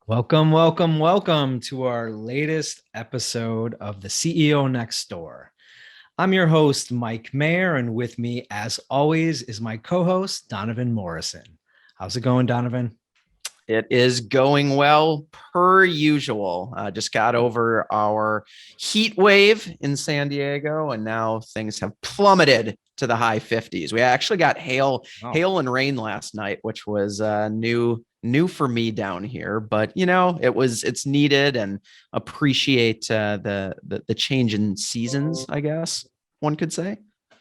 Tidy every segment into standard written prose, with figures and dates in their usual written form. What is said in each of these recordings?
Welcome, welcome, welcome to our latest episode of the CEO Next Door. I'm your host, Mike Mayer, and with me, as always, is my co-host, Donovan Morrison. How's it going, Donovan? It is going well per usual. Just got over our heat wave in San Diego, and now things have plummeted to the high 50s. We actually got hail and rain last night, which was new for me down here. But it's needed, and appreciate the change in seasons, I guess one could say.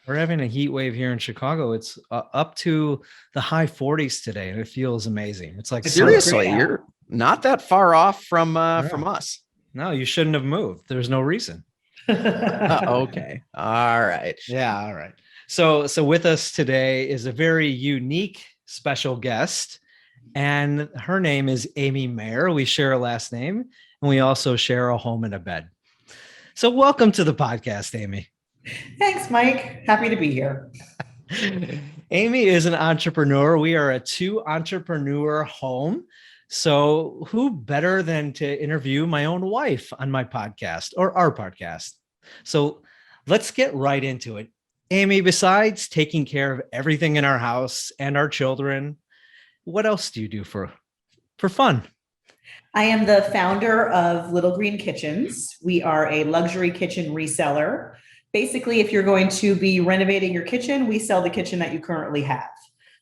We're having a heat wave here in Chicago. It's up to the high 40s today, and it feels amazing. It's like Seriously, you're not that far off from us. No, you shouldn't have moved. There's no reason. Okay. All right. Yeah. All right. So with us today is a very unique special guest, and her name is Amy Mayer. We share a last name, and we also share a home and a bed. So welcome to the podcast, Amy. Thanks, Mike. Happy to be here. Amy is an entrepreneur. We are a two-entrepreneur home. So who better than to interview my own wife on my podcast or our podcast? So let's get right into it. Amy, besides taking care of everything in our house and our children, what else do you do for fun? I am the founder of Little Green Kitchens. We are a luxury kitchen reseller. Basically, if you're going to be renovating your kitchen, we sell the kitchen that you currently have.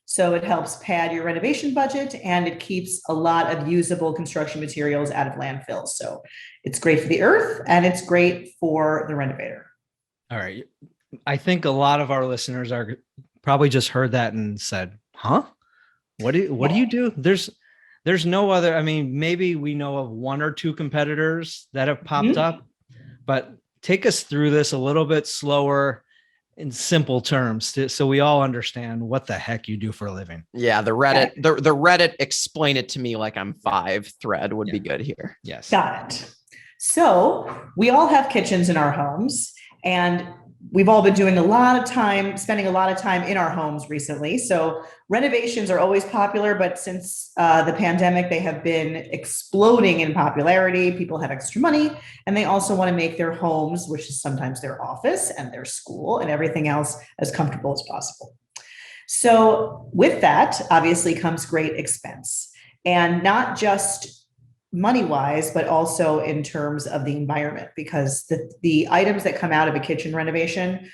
So it helps pad your renovation budget, and it keeps a lot of usable construction materials out of landfills. So it's great for the earth, and it's great for the renovator. All right. I think a lot of our listeners are probably just heard that and said, huh? What do you do? There's no other, I mean, maybe we know of one or two competitors that have popped up, but take us through this a little bit slower in simple terms so we all understand what the heck you do for a living. Yeah, the Reddit explain it to me like I'm five thread would be good here. Yes. Got it. So we all have kitchens in our homes, and we've all been spending a lot of time in our homes recently. So renovations are always popular, but since the pandemic, they have been exploding in popularity. People have extra money, and they also want to make their homes, which is sometimes their office and their school and everything else, as comfortable as possible. So with that, obviously comes great expense, and not just money-wise, but also in terms of the environment, because the items that come out of a kitchen renovation,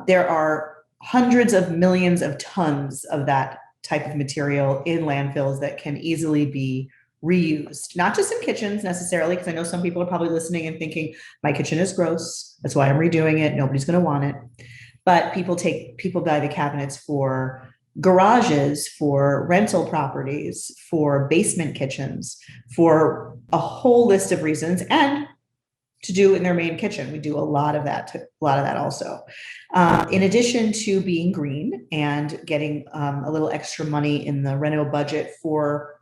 there are hundreds of millions of tons of that type of material in landfills that can easily be reused, not just in kitchens necessarily, because I know some people are probably listening and thinking, my kitchen is gross, that's why I'm redoing it, nobody's going to want it. But people buy the cabinets for garages, for rental properties, for basement kitchens, for a whole list of reasons, and to do in their main kitchen. We do a lot of that also. In addition to being green and getting a little extra money in the reno budget for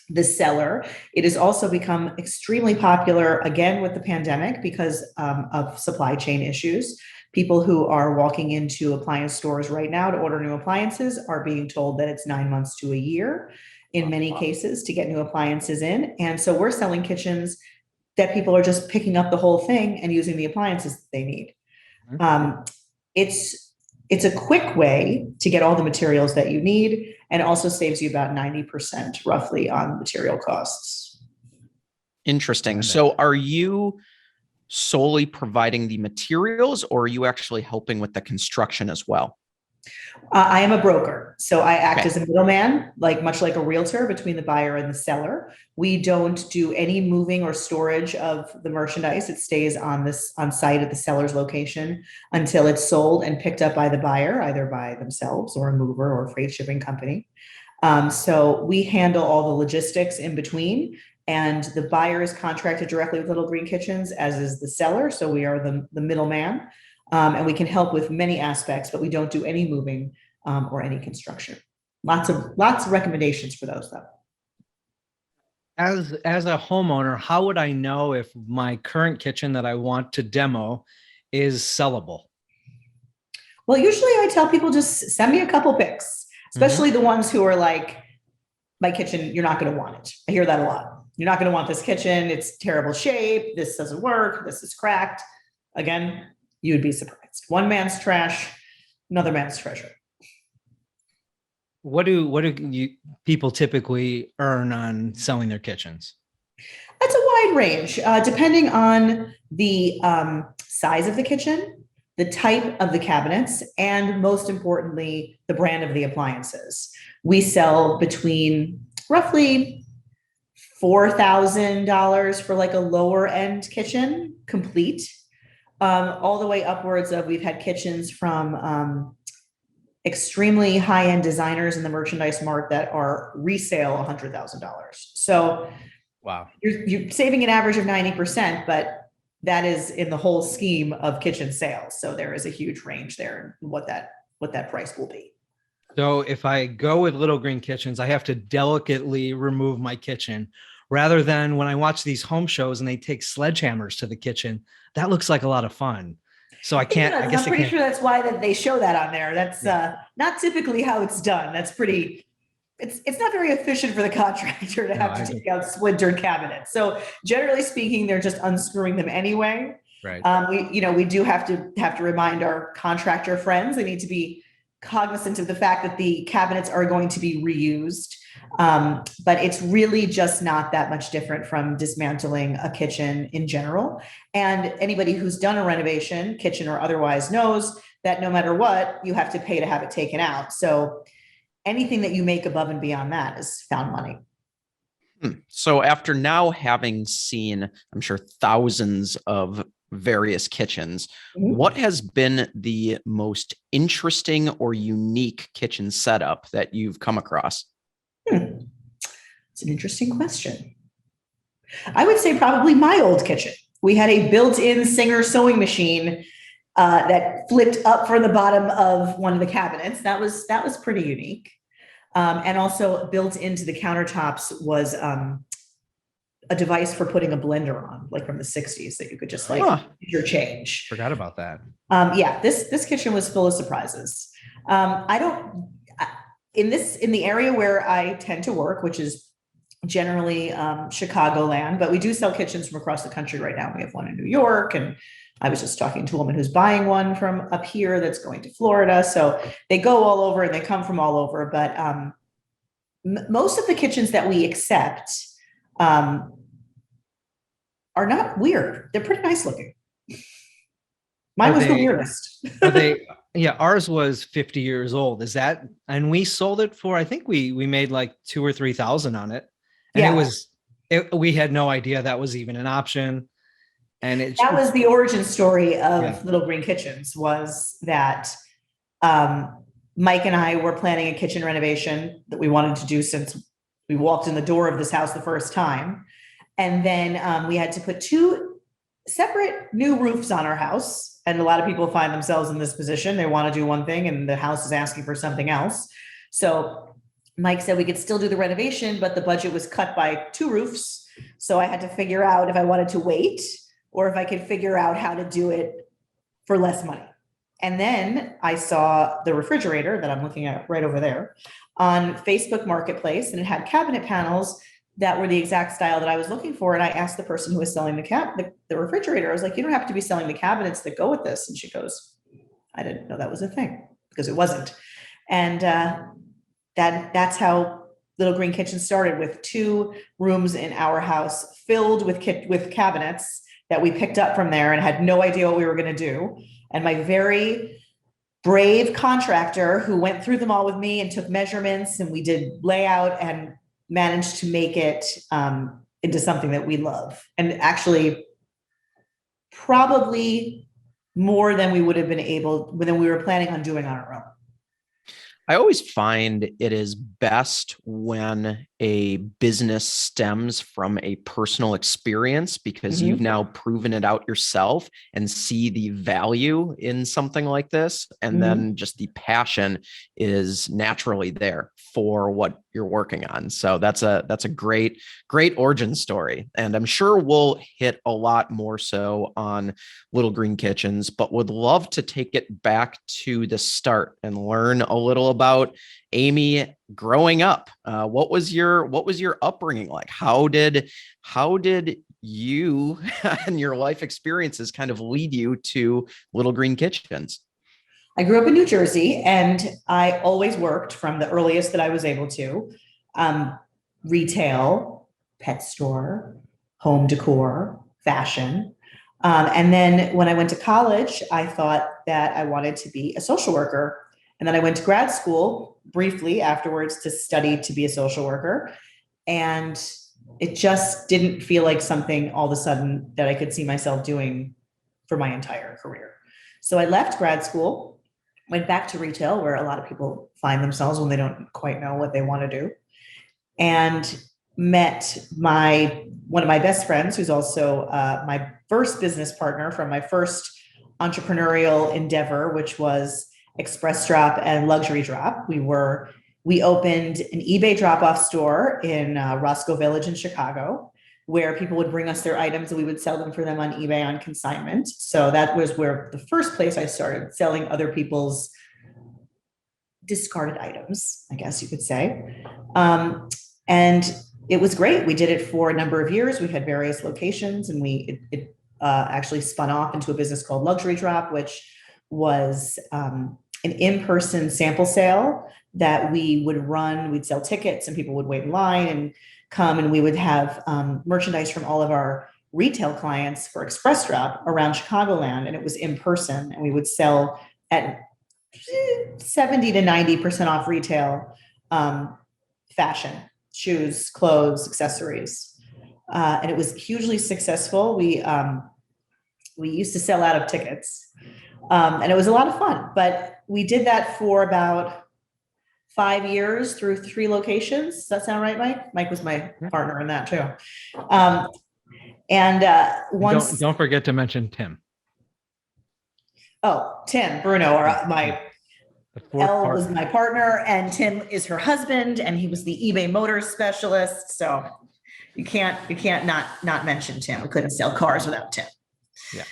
the seller, it has also become extremely popular, again, with the pandemic because of supply chain issues. People who are walking into appliance stores right now to order new appliances are being told that it's 9 months to a year in many cases to get new appliances in. And so we're selling kitchens that people are just picking up the whole thing and using the appliances that they need. It's a quick way to get all the materials that you need, and also saves you about 90% roughly on material costs. Interesting. So are you solely providing the materials, or are you actually helping with the construction as well? I am a broker. So I act as a middleman, much like a realtor between the buyer and the seller. We don't do any moving or storage of the merchandise. It stays on site at the seller's location until it's sold and picked up by the buyer, either by themselves or a mover or a freight shipping company. So we handle all the logistics in between. And the buyer is contracted directly with Little Green Kitchens, as is the seller. So we are the middleman, and we can help with many aspects, but we don't do any moving or any construction. Lots of recommendations for those, though. As a homeowner, how would I know if my current kitchen that I want to demo is sellable? Well, usually I tell people just send me a couple pics, especially the ones who are like, my kitchen, you're not going to want it. I hear that a lot. You're not going to want this kitchen. It's terrible shape. This doesn't work. This is cracked. Again, you'd be surprised. One man's trash, another man's treasure. What do people typically earn on selling their kitchens? That's a wide range, depending on the size of the kitchen, the type of the cabinets, and most importantly, the brand of the appliances. We sell between roughly $4,000 for like a lower end kitchen, complete, all the way upwards of, we've had kitchens from extremely high-end designers in the merchandise mart that are resale $100,000. So wow, you're saving an average of 90%, but that is in the whole scheme of kitchen sales. So there is a huge range there in what that price will be. So if I go with Little Green Kitchens, I have to delicately remove my kitchen rather than when I watch these home shows and they take sledgehammers to the kitchen. That looks like a lot of fun. So I can't, I guess I'm pretty sure that's why that they show that on there. That's not typically how it's done. That's pretty, it's not very efficient for the contractor to have to take out splintered cabinets. So generally speaking, they're just unscrewing them anyway. Right. We do have to remind our contractor friends, they need to be cognizant of the fact that the cabinets are going to be reused. But it's really just not that much different from dismantling a kitchen in general. And anybody who's done a renovation, kitchen or otherwise, knows that no matter what, you have to pay to have it taken out. So anything that you make above and beyond that is found money. So after now having seen, I'm sure, thousands of various kitchens, what has been the most interesting or unique kitchen setup that you've come across? It's an interesting question. I would say probably my old kitchen. We had a built-in Singer sewing machine that flipped up from the bottom of one of the cabinets. That was pretty unique. And also built into the countertops was a device for putting a blender on, like from the 60s, that you could just your change. Forgot about that. Yeah, this kitchen was full of surprises. In the area where I tend to work, which is generally Chicagoland, but we do sell kitchens from across the country right now. We have one in New York, and I was just talking to a woman who's buying one from up here that's going to Florida. So they go all over and they come from all over. But most of the kitchens that we accept are not weird. They're pretty nice looking. Mine was the weirdest. Yeah, ours was 50 years old. Is that, and we sold it for, I think we made like 2,000 or 3,000 on it. And we had no idea that was even an option. And that was the origin story of Little Green Kitchens, was that Mike and I were planning a kitchen renovation that we wanted to do since we walked in the door of this house the first time. And then we had to put 2 separate new roofs on our house. And a lot of people find themselves in this position. They want to do one thing and the house is asking for something else. So Mike said we could still do the renovation, but the budget was cut by 2 roofs. So I had to figure out if I wanted to wait or if I could figure out how to do it for less money. And then I saw the refrigerator that I'm looking at right over there on Facebook Marketplace, and it had cabinet panels that were the exact style that I was looking for. And I asked the person who was selling the refrigerator, I was like, you don't have to be selling the cabinets that go with this. And she goes, I didn't know that was a thing, because it wasn't. And that's how Little Green Kitchen started, with 2 rooms in our house filled with cabinets that we picked up from there and had no idea what we were going to do. And my very brave contractor, who went through them all with me and took measurements, and we did layout and managed to make it into something that we love. And actually probably more than we would have been able, than we were planning on doing on our own. I always find it is best when a business stems from a personal experience, because you've now proven it out yourself and see the value in something like this. And then just the passion is naturally there for what you're working on. So that's a great origin story. And I'm sure we'll hit a lot more so on Little Green Kitchens, but would love to take it back to the start and learn a little about Amy growing up. What was your upbringing like? How did you and your life experiences kind of lead you to Little Green Kitchens? I grew up in New Jersey, and I always worked from the earliest that I was able to. Retail, pet store, home decor, fashion. And then when I went to college, I thought that I wanted to be a social worker. And then I went to grad school briefly afterwards to study to be a social worker. And it just didn't feel like something all of a sudden that I could see myself doing for my entire career. So I left grad school, went back to retail, where a lot of people find themselves when they don't quite know what they want to do, and met one of my best friends, who's also my first business partner from my first entrepreneurial endeavor, which was Express Drop and Luxury Drop. We opened an eBay drop-off store in Roscoe Village in Chicago, where people would bring us their items and we would sell them for them on eBay on consignment. So that was where the first place I started selling other people's discarded items, I guess you could say. And it was great. We did it for a number of years. We had various locations, and it actually spun off into a business called Luxury Drop, which was an in-person sample sale that we would run. We'd sell tickets and people would wait in line and come, and we would have merchandise from all of our retail clients for Express Drop around Chicagoland, and it was in person, and we would sell at 70 to 90% off retail, fashion, shoes, clothes, accessories, and it was hugely successful. We used to sell out of tickets, and it was a lot of fun. But we did that for about 5 years through 3 locations. Does that sound right, Mike? Mike was my partner in that too. Once, don't forget to mention Tim. Oh, Tim Bruno, or Elle was my partner, and Tim is her husband, and he was the eBay Motors specialist. So you can't not mention Tim. We couldn't sell cars without Tim. Yeah.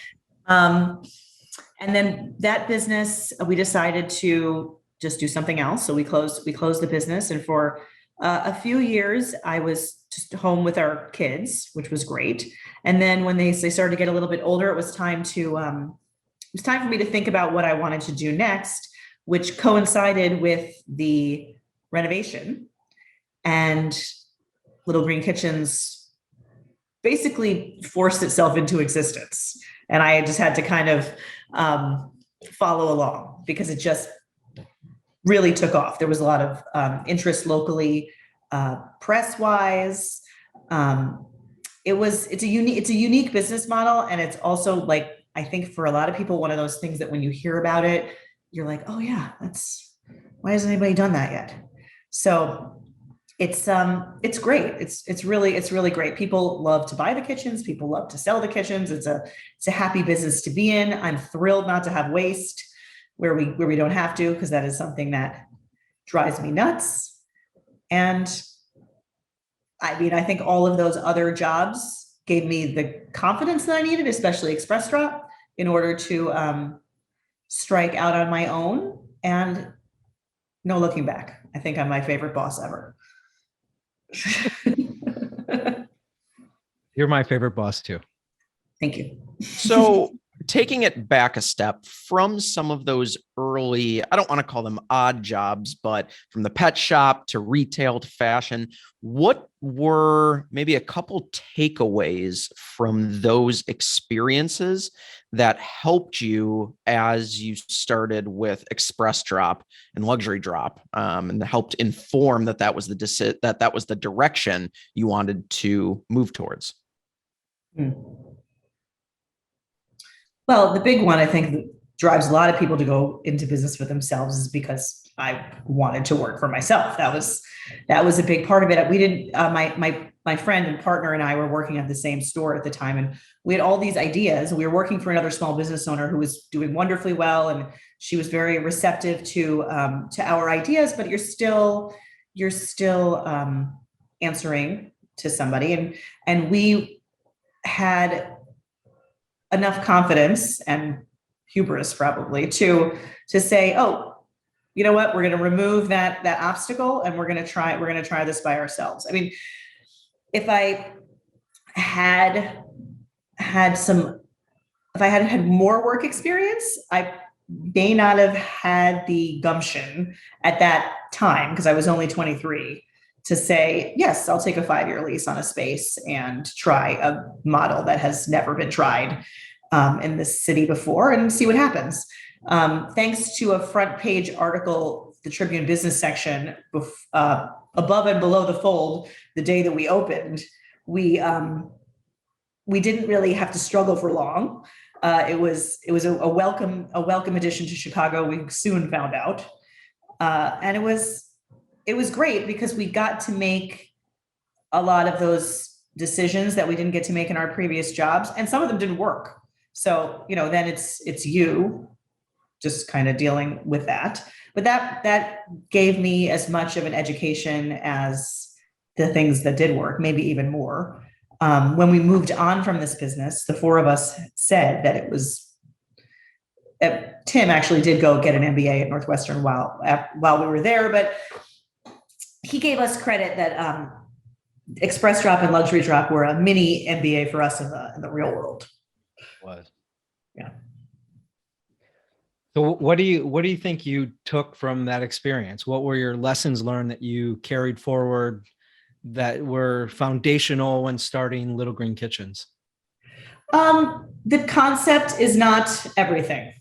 And then that business, we decided to just do something else. So we closed the business. And for a few years, I was just home with our kids, which was great. And then when they started to get a little bit older, it was time for me to think about what I wanted to do next, which coincided with the renovation. And Little Green Kitchens basically forced itself into existence. And I just had to kind of follow along, because it just really took off. There was a lot of interest locally, press-wise. It's a unique business model, and it's also, like, I think for a lot of people, one of those things that when you hear about it, you're like, oh yeah, why hasn't anybody done that yet? So it's great. It's really great. People love to buy the kitchens. People love to sell the kitchens. It's a happy business to be in. I'm thrilled not to have waste where we don't have to, because that is something that drives me nuts. And I mean, I think all of those other jobs gave me the confidence that I needed, especially Express Drop, in order to strike out on my own. And no looking back. I think I'm my favorite boss ever. You're my favorite boss too. Thank you. So taking it back a step from some of those early, I don't want to call them odd jobs, but from the pet shop to retail to fashion, what were maybe a couple takeaways from those experiences that helped you as you started with Express Drop and Luxury Drop, and helped inform that was the direction you wanted to move towards? Well, the big one I think that drives a lot of people to go into business for themselves is because I wanted to work for myself. That was a big part of it. We didn't. My friend and partner and I were working at the same store at the time, and we had all these ideas. We were working for another small business owner who was doing wonderfully well, and she was very receptive to our ideas. But you're still you're still answering to somebody, and we had enough confidence and hubris probably to say, oh, you know what, we're going to remove that obstacle, and we're going to try this by ourselves. I mean, if I had more work experience, I may not have had the gumption at that time, because I was only 23, to say, yes, I'll take a 5-year lease on a space and try a model that has never been tried in this city before and see what happens. Thanks to a front page article, the Tribune business section, above and below the fold, the day that we opened, we didn't really have to struggle for long. It was a welcome addition to Chicago. We soon found out, and it was great because we got to make a lot of those decisions that we didn't get to make in our previous jobs, and some of them didn't work. So, then it's you just kind of dealing with that. But that gave me as much of an education as the things that did work, maybe even more. When we moved on from this business, the 4 of us said that it was, Tim actually did go get an MBA at Northwestern while we were there, but he gave us credit that Express Drop and Luxury Drop were a mini MBA for us in the real world. Was. Yeah. So what do you think you took from that experience? What were your lessons learned that you carried forward that were foundational when starting Little Green Kitchens? The concept is not everything,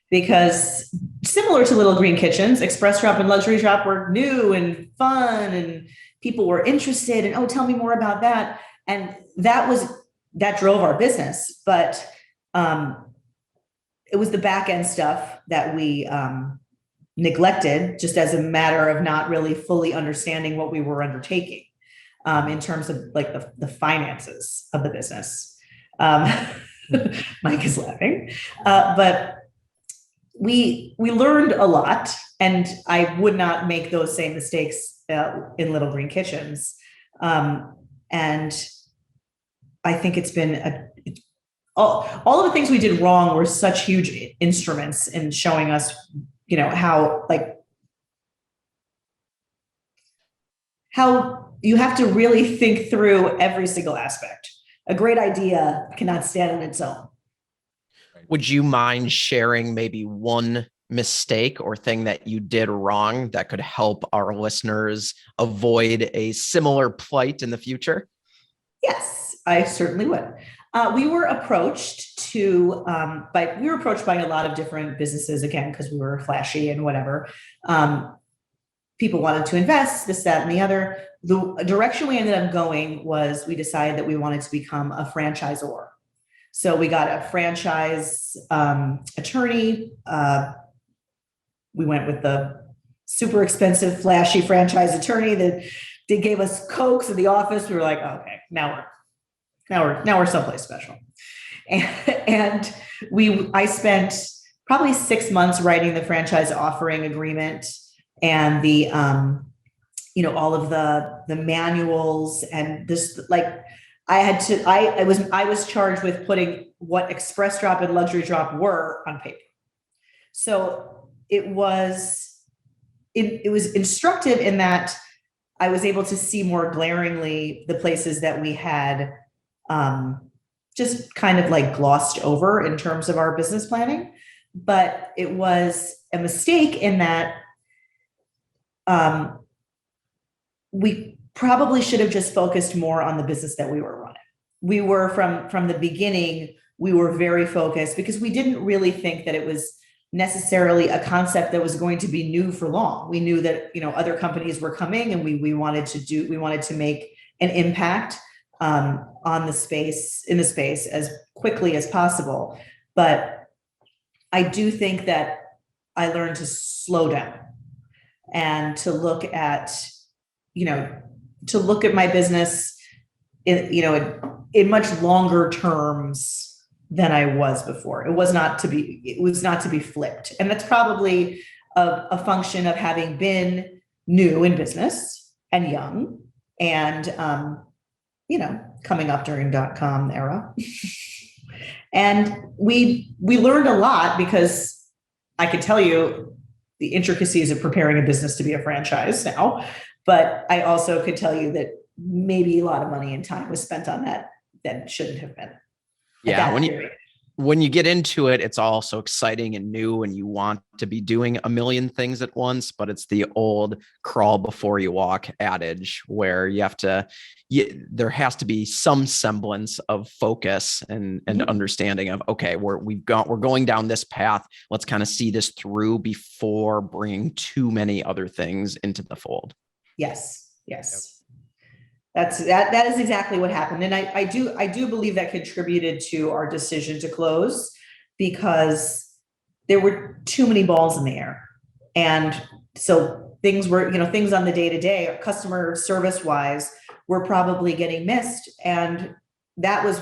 because similar to Little Green Kitchens, Express Drop and Luxury Drop were new and fun, and people were interested, and, oh, tell me more about that. And that drove our business. But it was the back end stuff that we neglected, just as a matter of not really fully understanding what we were undertaking in terms of like the finances of the business. Mike is laughing, but we learned a lot, and I would not make those same mistakes in Little Green Kitchens. And I think it's been all of the things we did wrong were such huge instruments in showing us, how you have to really think through every single aspect. A great idea cannot stand on its own. Would you mind sharing maybe one mistake or thing that you did wrong that could help our listeners avoid a similar plight in the future? Yes, I certainly would. We were approached by a lot of different businesses, again, because we were flashy and whatever. People wanted to invest, this, that, and the other. The direction we ended up going was we decided that we wanted to become a franchisor. So we got a franchise attorney. We went with the super expensive, flashy franchise attorney that gave us Cokes in the office. We were like, oh, okay, now we're someplace special. And I spent probably 6 months writing the franchise offering agreement and the all of the manuals, and this, like, I was charged with putting what Express Drop and Luxury Drop were on paper. So it was instructive in that I was able to see more glaringly the places that we had just kind of like glossed over in terms of our business planning. But it was a mistake in that we probably should have just focused more on the business that we were running. We were from the beginning, we were very focused because we didn't really think that it was necessarily a concept that was going to be new for long. We knew that, other companies were coming, and we wanted to make an impact in the space as quickly as possible. But I do think that I learned to slow down and to look at my business in much longer terms than I was before. It was not to be flipped. And that's probably a function of having been new in business and young and, coming up during .com era. And we learned a lot because I could tell you the intricacies of preparing a business to be a franchise now, but I also could tell you that maybe a lot of money and time was spent on that shouldn't have been. Yeah, when you get into it, it's all so exciting and new, and you want to be doing a million things at once, but it's the old crawl before you walk adage where there has to be some semblance of focus and understanding of, okay, we're going down this path. Let's kind of see this through before bringing too many other things into the fold. Yes. Yep. That is exactly what happened. And I do believe that contributed to our decision to close because there were too many balls in the air. And so things were, things on the day-to-day, customer service wise, were probably getting missed. And that was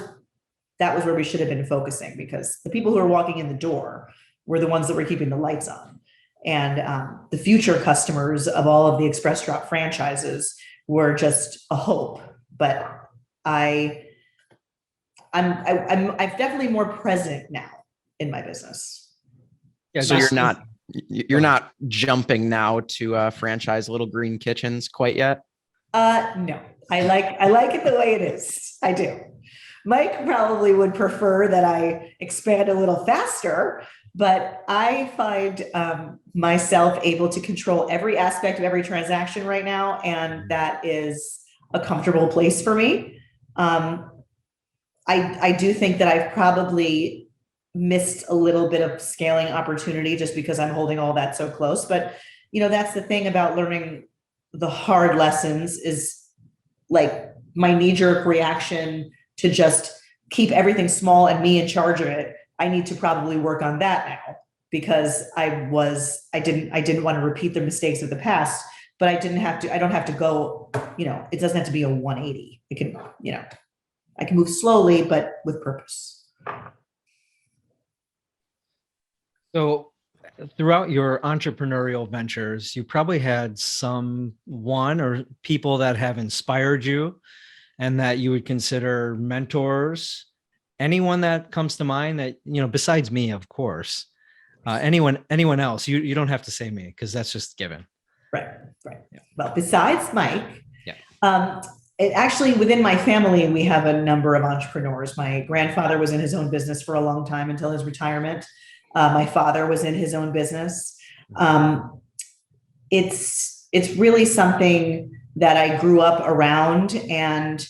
where we should have been focusing, because the people who were walking in the door were the ones that were keeping the lights on. And the future customers of all of the Express Drop franchises were just a hope, but I'm definitely more present now in my business. Yeah, so you're not jumping now to franchise Little Green Kitchens quite yet? No, I like it the way it is. I do. Mike probably would prefer that I expand a little faster, but I find myself able to control every aspect of every transaction right now, and that is a comfortable place for me. I do think that I've probably missed a little bit of scaling opportunity just because I'm holding all that so close. But that's the thing about learning the hard lessons, is like my knee-jerk reaction to just keep everything small and me in charge of it. I need to probably work on that now, because I didn't want to repeat the mistakes of the past, but I don't have to go, it doesn't have to be a 180. It can, I can move slowly, but with purpose. So throughout your entrepreneurial ventures, you probably had someone or people that have inspired you and that you would consider mentors. Anyone that comes to mind that, besides me, of course, anyone else, you don't have to say me, because that's just given. Right. Yeah. Well, besides Mike, yeah. Actually within my family, we have a number of entrepreneurs. My grandfather was in his own business for a long time until his retirement. My father was in his own business. It's really something that I grew up around, and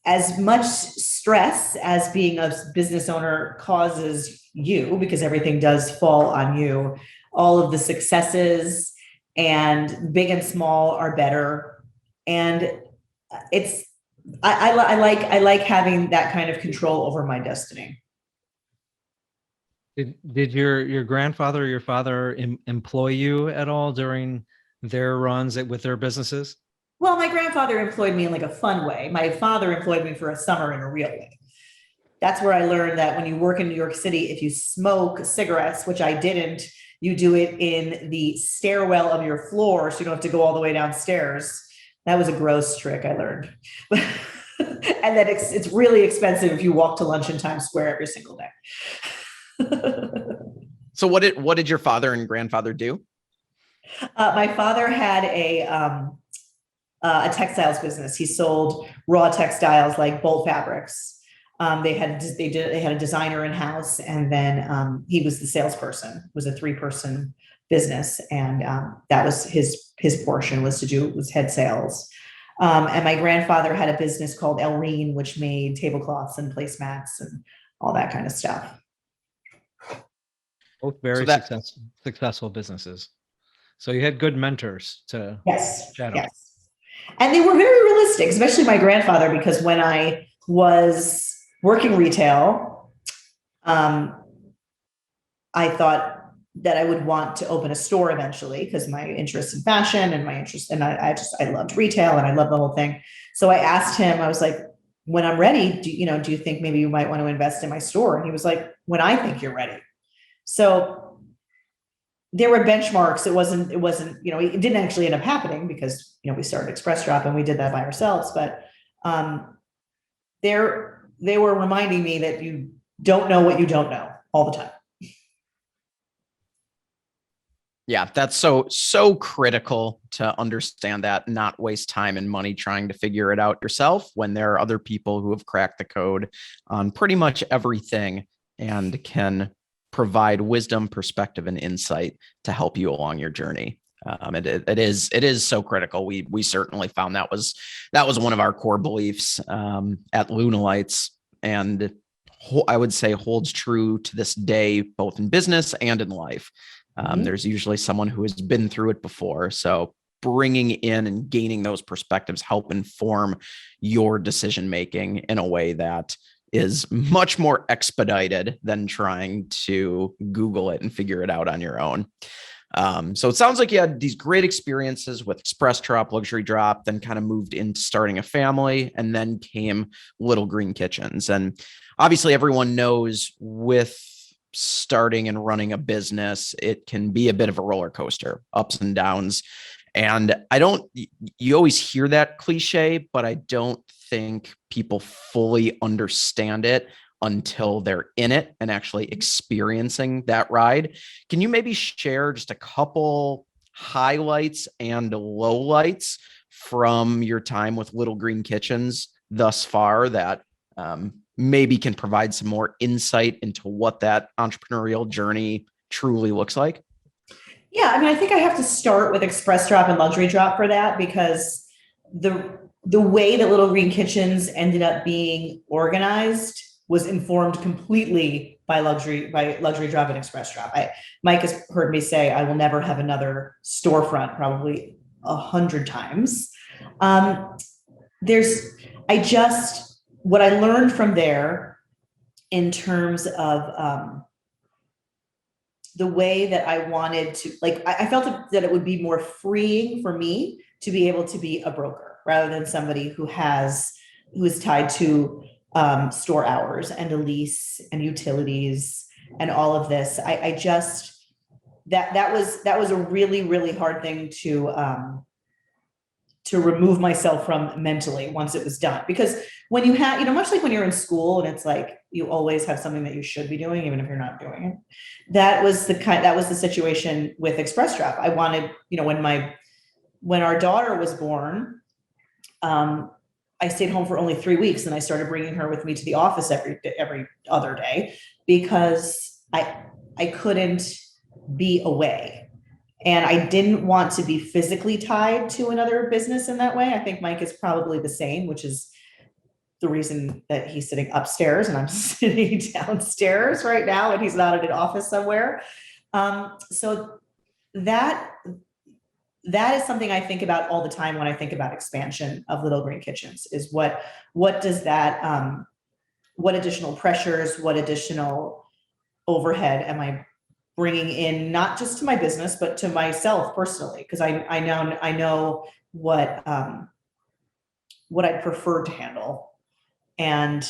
as much stress as being a business owner causes you, because everything does fall on you, all of the successes and big and small are better. And I like having that kind of control over my destiny. Did your grandfather or your father employ you at all during their runs with their businesses? Well, my grandfather employed me in like a fun way. My father employed me for a summer in a real way. That's where I learned that when you work in New York City, if you smoke cigarettes, which I didn't, you do it in the stairwell of your floor, so you don't have to go all the way downstairs. That was a gross trick I learned. And that it's really expensive if you walk to lunch in Times Square every single day. So what did your father and grandfather do? My father had a textiles business. He sold raw textiles like bolt fabrics. They had a designer in house, and then he was the salesperson. It was a 3-person business, and that was his portion was head sales. And my grandfather had a business called Elreen, which made tablecloths and placemats and all that kind of stuff. Both very successful businesses. So you had good mentors to shadow. Yes. And they were very realistic, especially my grandfather, because when I was working retail, I thought that I would want to open a store eventually, because my interest in fashion and I loved retail and I loved the whole thing. So I asked him, I was like, when I'm ready, do you think maybe you might want to invest in my store? And he was like, when I think you're ready. So there were benchmarks. It wasn't, it didn't actually end up happening because, we started Express Drop and we did that by ourselves. But they were reminding me that you don't know what you don't know all the time. Yeah, that's so critical to understand that, not waste time and money trying to figure it out yourself when there are other people who have cracked the code on pretty much everything and can provide wisdom, perspective, and insight to help you along your journey. It is so critical. We certainly found that was one of our core beliefs at Lunalights, and I would say holds true to this day, both in business and in life. There's usually someone who has been through it before. So bringing in and gaining those perspectives help inform your decision-making in a way that is much more expedited than trying to Google it and figure it out on your own. So it sounds like you had these great experiences with Express Drop, Luxury Drop, then kind of moved into starting a family, and then came Little Green Kitchens. And obviously everyone knows with starting and running a business, it can be a bit of a roller coaster, ups and downs. And you always hear that cliche, but I don't think people fully understand it until they're in it and actually experiencing that ride. Can you maybe share just a couple highlights and lowlights from your time with Little Green Kitchens thus far that maybe can provide some more insight into what that entrepreneurial journey truly looks like? Yeah, I mean, I think I have to start with Express Drop and Luxury Drop for that, because the way that Little Green Kitchens ended up being organized was informed completely by Luxury Drop and Express Drop. Mike has heard me say I will never have another storefront, probably 100 times. What I learned from there in terms of the way that I wanted to, I felt that it would be more freeing for me to be able to be a broker rather than somebody who is tied to store hours and a lease and utilities and all of this. That was a really, really hard thing to remove myself from mentally once it was done. Because when you have, much like when you're in school and it's like, you always have something that you should be doing, even if you're not doing it. That was the situation with Express Drop. I wanted, when our daughter was born, I stayed home for only 3 weeks, and I started bringing her with me to the office every other day because I couldn't be away. And I didn't want to be physically tied to another business in that way. I think Mike is probably the same, which is the reason that he's sitting upstairs and I'm sitting downstairs right now, and he's not in an office somewhere. So that is something I think about all the time when I think about expansion of Little Green Kitchens, is what does that, what additional pressures, what additional overhead am I bringing in, not just to my business, but to myself personally? Because I know what I'd prefer to handle. And,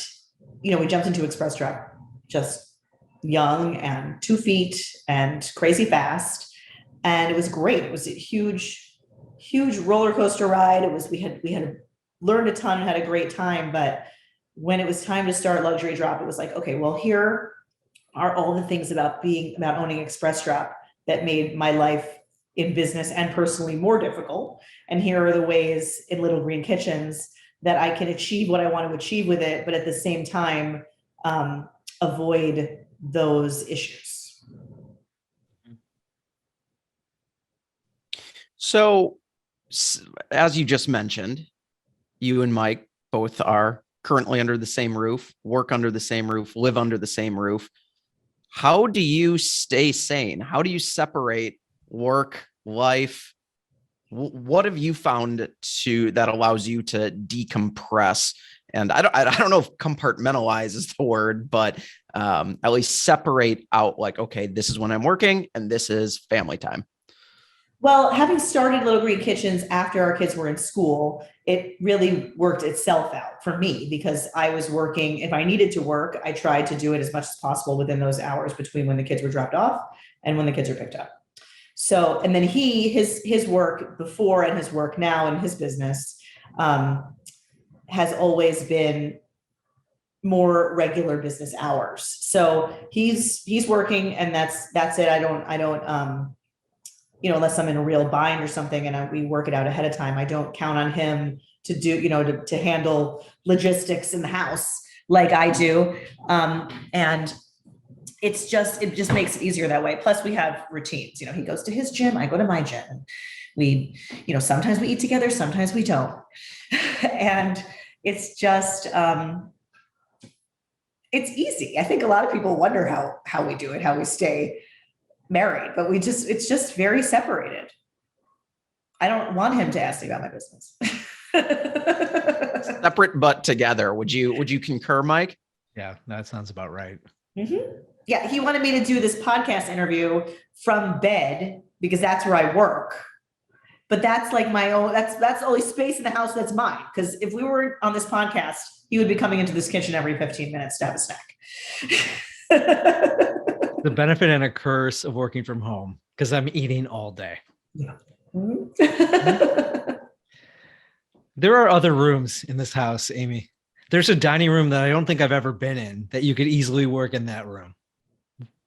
we jumped into Express Drop just young and 2 feet and crazy fast. And it was great. It was a huge, huge roller coaster ride. We had learned a ton and had a great time. But when it was time to start Luxury Drop, it was like, okay, well, here are all the things about owning Express Drop that made my life in business and personally more difficult. And here are the ways in Little Green Kitchens that I can achieve what I want to achieve with it, but at the same time, avoid those issues. So, as you just mentioned, you and Mike both are currently under the same roof, work under the same roof, live under the same roof. How do you stay sane? How do you separate work, life? What have you found that allows you to decompress? And I don't know if compartmentalize is the word, but at least separate out, like, okay, this is when I'm working and this is family time. Well, having started Little Green Kitchens after our kids were in school, it really worked itself out for me because I was working. If I needed to work, I tried to do it as much as possible within those hours between when the kids were dropped off and when the kids were picked up. So, and then his work before and his work now in his business has always been more regular business hours. So he's working, and that's it. I don't unless I'm in a real bind or something and we work it out ahead of time, I don't count on him to do, to handle logistics in the house like I do. And it just makes it easier that way. Plus we have routines, he goes to his gym, I go to my gym. We, sometimes we eat together, sometimes we don't. And it's just, it's easy. I think a lot of people wonder how we do it, how we stay married, but it's just very separated. I don't want him to ask me about my business. Separate but together. Would you concur, Mike? Yeah, that sounds about right. Mm-hmm. Yeah, he wanted me to do this podcast interview from bed because that's where I work. But that's like my own, that's the only space in the house that's mine. Because if we were on this podcast, he would be coming into this kitchen every 15 minutes to have a snack. The benefit and a curse of working from home, because I'm eating all day. Yeah. Mm-hmm. There are other rooms in this house, Amy. There's a dining room that I don't think I've ever been in that you could easily work in that room.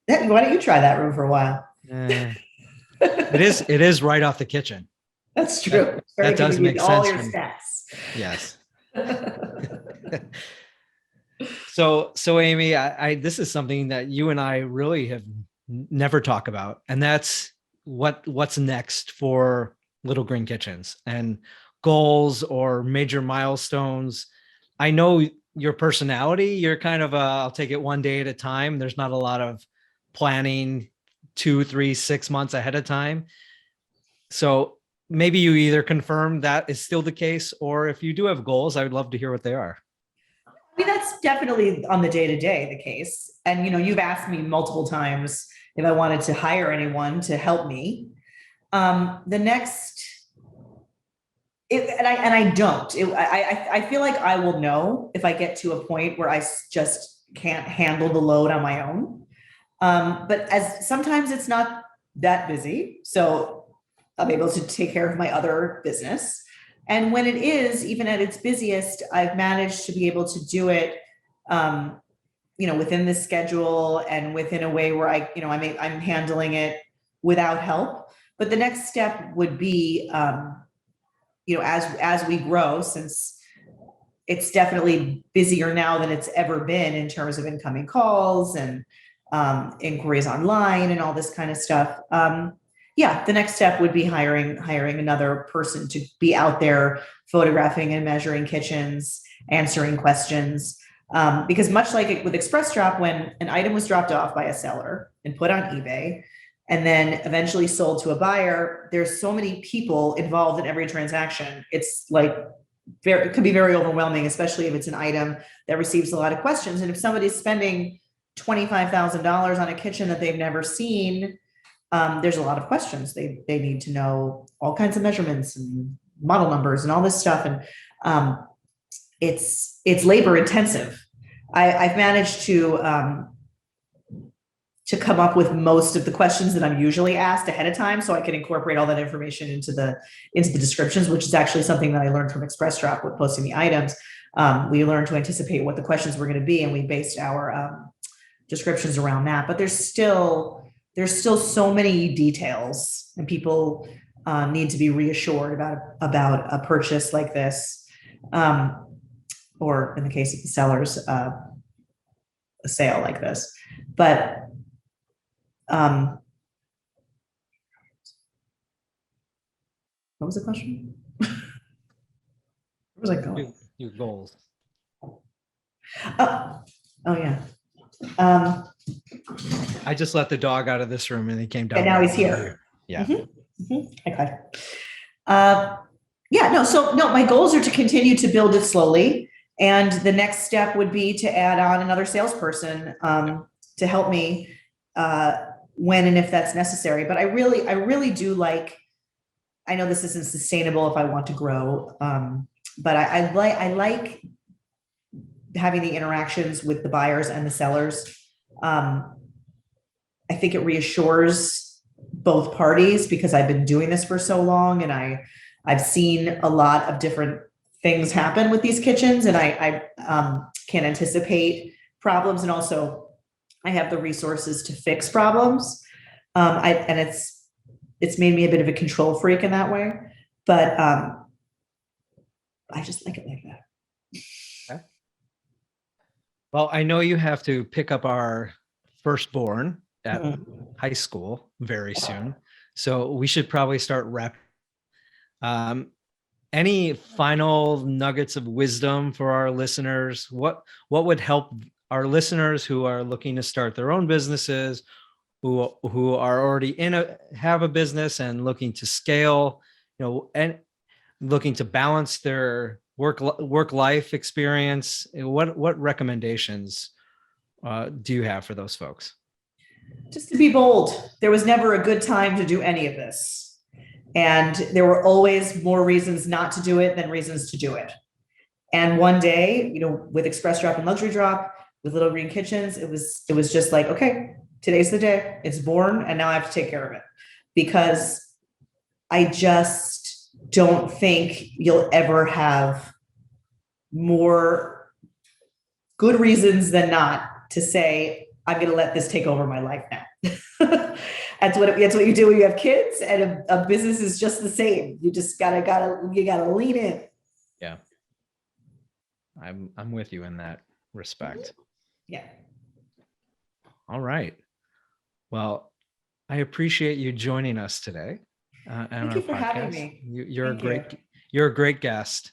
Why don't you try that room for a while? It is right off the kitchen. That's true. That does make sense. All your snacks. Yes. So Amy, I this is something that you and I really have never talked about, and that's what's next for Little Green Kitchens and goals or major milestones. I know your personality, you're kind of I'll take it one day at a time. There's not a lot of planning 2, 3, 6 months ahead of time. So maybe you either confirm that is still the case, or if you do have goals, I would love to hear what they are. I mean, that's definitely on the day-to-day the case. And, you've asked me multiple times if I wanted to hire anyone to help me. I don't. I feel like I will know if I get to a point where I just can't handle the load on my own. But as sometimes it's not that busy, so I'm able to take care of my other business. And when it is, even at its busiest, I've managed to be able to do it, within the schedule and within a way where I'm handling it without help. But the next step would be, as we grow, since it's definitely busier now than it's ever been in terms of incoming calls and inquiries online and all this kind of stuff. The next step would be hiring another person to be out there photographing and measuring kitchens, answering questions. Because much like with Express Drop, when an item was dropped off by a seller and put on eBay and then eventually sold to a buyer, there's so many people involved in every transaction. It's like it could be very overwhelming, especially if it's an item that receives a lot of questions. And if somebody's spending $25,000 on a kitchen that they've never seen, there's a lot of questions. They need to know all kinds of measurements and model numbers and all this stuff. And it's labor intensive. I've managed to come up with most of the questions that I'm usually asked ahead of time, so I can incorporate all that information into the descriptions, which is actually something that I learned from Express Drop with posting the items. We learned to anticipate what the questions were going to be, and we based our descriptions around that. But there's still so many details, and people need to be reassured about a purchase like this, or in the case of the sellers, a sale like this. But what was the question? Where was I going? Your goals. Oh yeah. I just let the dog out of this room and he came down. And now he's here. Yeah. Mm-hmm. Okay. My goals are to continue to build it slowly. And the next step would be to add on another salesperson to help me when and if that's necessary. But I really do like, I know this isn't sustainable if I want to grow, but I like having the interactions with the buyers and the sellers. I think it reassures both parties because I've been doing this for so long, and I've seen a lot of different things happen with these kitchens, and I can anticipate problems, and also I have the resources to fix problems. And it's made me a bit of a control freak in that way, but I just like it like that. Okay. Well, I know you have to pick up our firstborn at high school very soon, so we should probably start wrapping. Any final nuggets of wisdom for our listeners? What would help our listeners who are looking to start their own businesses, who are already have a business and looking to scale, and looking to balance their work life experience? What recommendations do you have for those folks? Just to be bold. There was never a good time to do any of this. And there were always more reasons not to do it than reasons to do it. And one day, with Express Drop and Luxury Drop, with Little Green Kitchens, it was just like, okay, today's the day. It's born, and now I have to take care of it. Because I just don't think you'll ever have more good reasons than not to say, I'm going to let this take over my life now. That's what you do when you have kids, and a business is just the same. You just gotta lean in. Yeah, I'm with you in that respect. Yeah. All right. Well, I appreciate you joining us today. Thank you for having me. You're a great guest.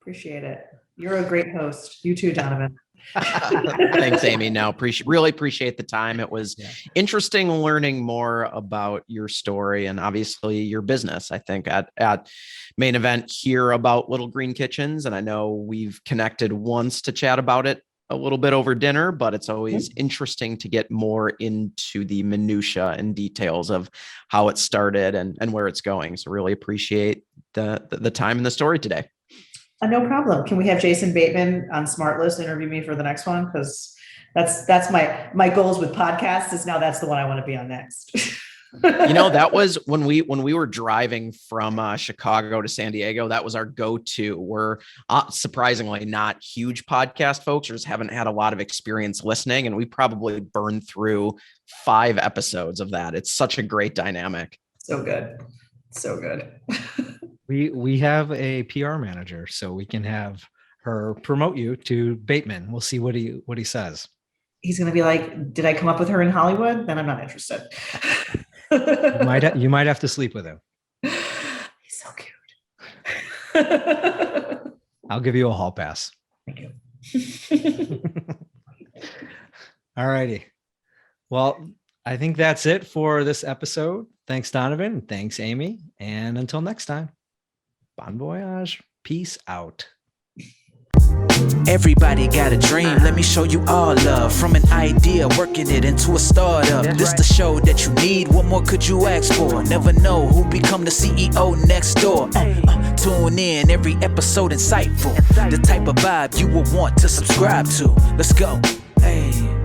Appreciate it. You're a great host. You too, Donovan. Thanks, Amy. No, really appreciate the time. It was interesting learning more about your story and obviously your business. I think at Main Event hear about Little Green Kitchens, and I know we've connected once to chat about it a little bit over dinner, but it's always interesting to get more into the minutia and details of how it started and where it's going. So really appreciate the time and the story today. No problem. Can we have Jason Bateman on SmartList interview me for the next one? Because that's my goals with podcasts is now that's the one I want to be on next. That was when we were driving from Chicago to San Diego. That was our go-to. We're surprisingly not huge podcast folks, or just haven't had a lot of experience listening. And we probably burned through 5 episodes of that. It's such a great dynamic. So good. So good. We have a PR manager, so we can have her promote you to Bateman. We'll see what he says. He's going to be like, did I come up with her in Hollywood? Then I'm not interested. You might have to sleep with him. He's so cute. I'll give you a hall pass. Thank you. All righty. Well, I think that's it for this episode. Thanks, Donovan. Thanks, Amy. And until next time, bon voyage. Peace out. Everybody got a dream, let me show you all love. From an idea, working it into a startup. That's this right. The show that you need, what more could you ask for? Never know who become the CEO next door. Tune in, every episode insightful. The type of vibe you will want to subscribe to. Let's go. Hey.